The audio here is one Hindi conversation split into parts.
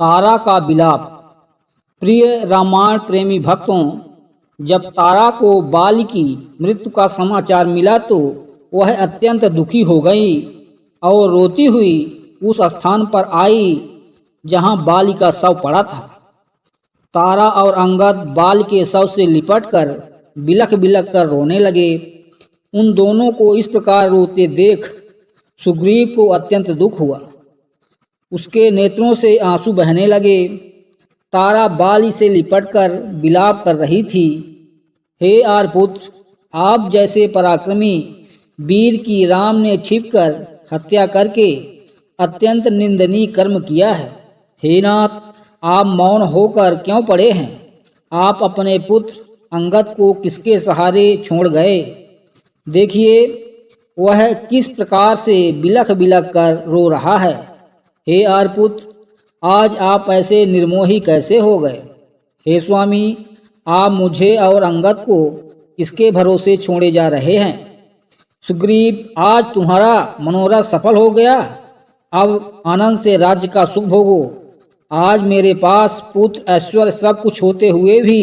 तारा का विलाप। प्रिय रामायण प्रेमी भक्तों, जब तारा को बाली की मृत्यु का समाचार मिला तो वह अत्यंत दुखी हो गई और रोती हुई उस स्थान पर आई जहां बाली का शव पड़ा था। तारा और अंगद बाल के शव से लिपटकर बिलख बिलख कर रोने लगे। उन दोनों को इस प्रकार रोते देख सुग्रीव को अत्यंत दुख हुआ। उसके नेत्रों से आंसू बहने लगे। तारा बाली से लिपटकर विलाप कर रही थी। हे आर्यपुत्र, आप जैसे पराक्रमी वीर की राम ने छिपकर हत्या करके अत्यंत निंदनीय कर्म किया है। हे नाथ, आप मौन होकर क्यों पड़े हैं? आप अपने पुत्र अंगद को किसके सहारे छोड़ गए? देखिए वह किस प्रकार से बिलख बिलख कर रो रहा है। हे आर्यपुत्र, आज आप ऐसे निर्मोही कैसे हो गए? हे स्वामी, आप मुझे और अंगद को किसके भरोसे छोड़े जा रहे हैं? सुग्रीव, आज तुम्हारा मनोरथ सफल हो गया। अब आनंद से राज्य का सुख भोगो। आज मेरे पास पुत्र ऐश्वर्य सब कुछ होते हुए भी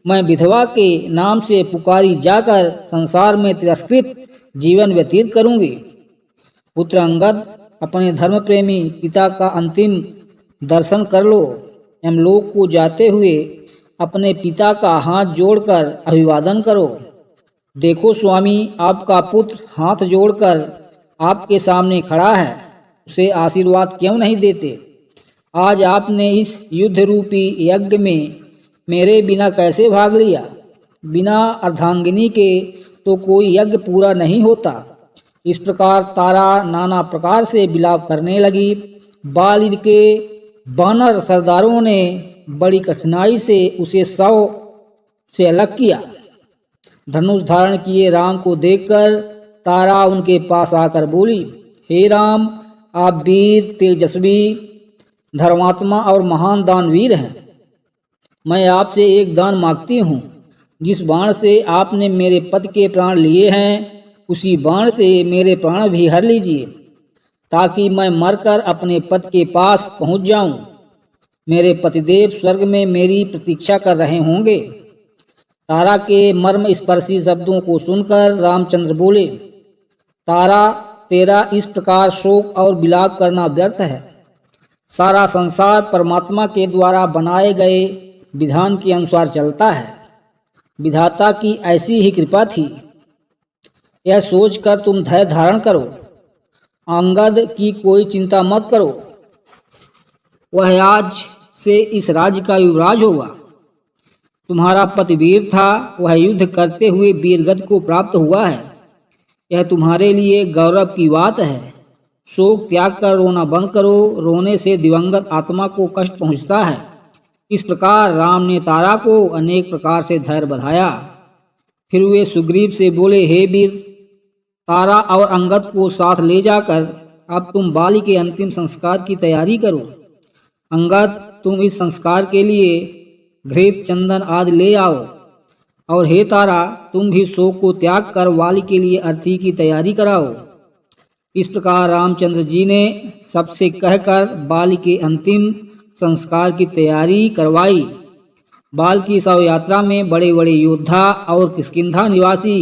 मैं विधवा के नाम से पुकारी जाकर संसार में तिरस्कृत जीवन व्यतीत करूंगी। पुत्र अंगद, अपने धर्म प्रेमी पिता का अंतिम दर्शन कर लो। यमलोक को जाते हुए अपने पिता का हाथ जोड़कर अभिवादन करो। देखो स्वामी, आपका पुत्र हाथ जोड़कर आपके सामने खड़ा है, उसे आशीर्वाद क्यों नहीं देते? आज आपने इस युद्ध रूपी यज्ञ में मेरे बिना कैसे भाग लिया? बिना अर्धांगिनी के तो कोई यज्ञ पूरा नहीं होता। इस प्रकार तारा नाना प्रकार से विलाप करने लगी। बाली के वानर सरदारों ने बड़ी कठिनाई से उसे शव से अलग किया। धनुष धारण किए राम को देखकर तारा उनके पास आकर बोली, हे राम, आप वीर, तेजस्वी, धर्मात्मा और महान दानवीर हैं। मैं आपसे एक दान मांगती हूँ। जिस बाण से आपने मेरे पति के प्राण लिए हैं, उसी बाण से मेरे प्राण भी हर लीजिए, ताकि मैं मरकर अपने पति के पास पहुँच जाऊँ। मेरे पतिदेव स्वर्ग में मेरी प्रतीक्षा कर रहे होंगे। तारा के मर्म स्पर्शी शब्दों को सुनकर रामचंद्र बोले, तारा, तेरा इस प्रकार शोक और विलाप करना व्यर्थ है। सारा संसार परमात्मा के द्वारा बनाए गए विधान के अनुसार चलता है। विधाता की ऐसी ही कृपा थी। यह सोचकर तुम धैर्य धारण करो। अंगद की कोई चिंता मत करो। वह आज से इस राज्य का युवराज होगा। तुम्हारा पति वीर था, वह युद्ध करते हुए वीरगति को प्राप्त हुआ है। यह तुम्हारे लिए गौरव की बात है। शोक त्याग कर रोना बंद करो। रोने से दिवंगत आत्मा को कष्ट पहुंचता है। इस प्रकार राम ने तारा को अनेक प्रकार से धैर्य बधाया। फिर वे सुग्रीव से बोले, हे वीर, तारा और अंगद को साथ ले जाकर अब तुम बाली के अंतिम संस्कार की तैयारी करो। अंगद, तुम इस संस्कार के लिए घृत, चंदन आदि ले आओ। और हे तारा, तुम भी शोक को त्याग कर वाली के लिए अर्थी की तैयारी कराओ। इस प्रकार रामचंद्र जी ने सबसे कहकर बाली के अंतिम संस्कार की तैयारी करवाई। बाल की शव यात्रा में बड़े बड़े योद्धा और किष्किंधा निवासी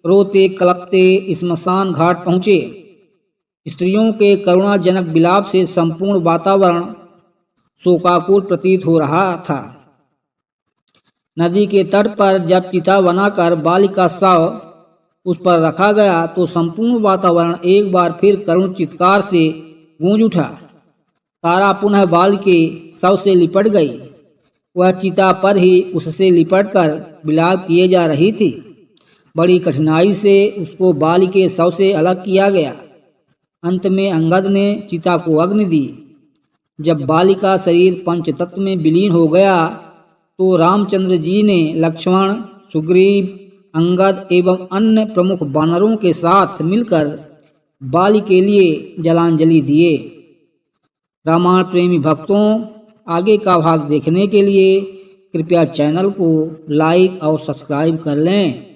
रोते कलपते स्मशान घाट पहुँचे। स्त्रियों के करुणाजनक विलाप से संपूर्ण वातावरण शोकाकुल प्रतीत हो रहा था। नदी के तट पर जब चिता बनाकर बाली का शव उस पर रखा गया तो संपूर्ण वातावरण एक बार फिर करुण चित्कार से गूंज उठा। तारा पुनः बाल के शव से लिपट गई। वह चिता पर ही उससे लिपटकर विलाप किए जा रही थी। बड़ी कठिनाई से उसको बाली के शव से अलग किया गया। अंत में अंगद ने चिता को अग्नि दी। जब बाली का शरीर पंचतत्व में विलीन हो गया तो रामचंद्र जी ने लक्ष्मण, सुग्रीव, अंगद एवं अन्य प्रमुख वानरों के साथ मिलकर बाली के लिए जलांजलि दिए। रामायण प्रेमी भक्तों, आगे का भाग देखने के लिए कृपया चैनल को लाइक और सब्सक्राइब कर लें।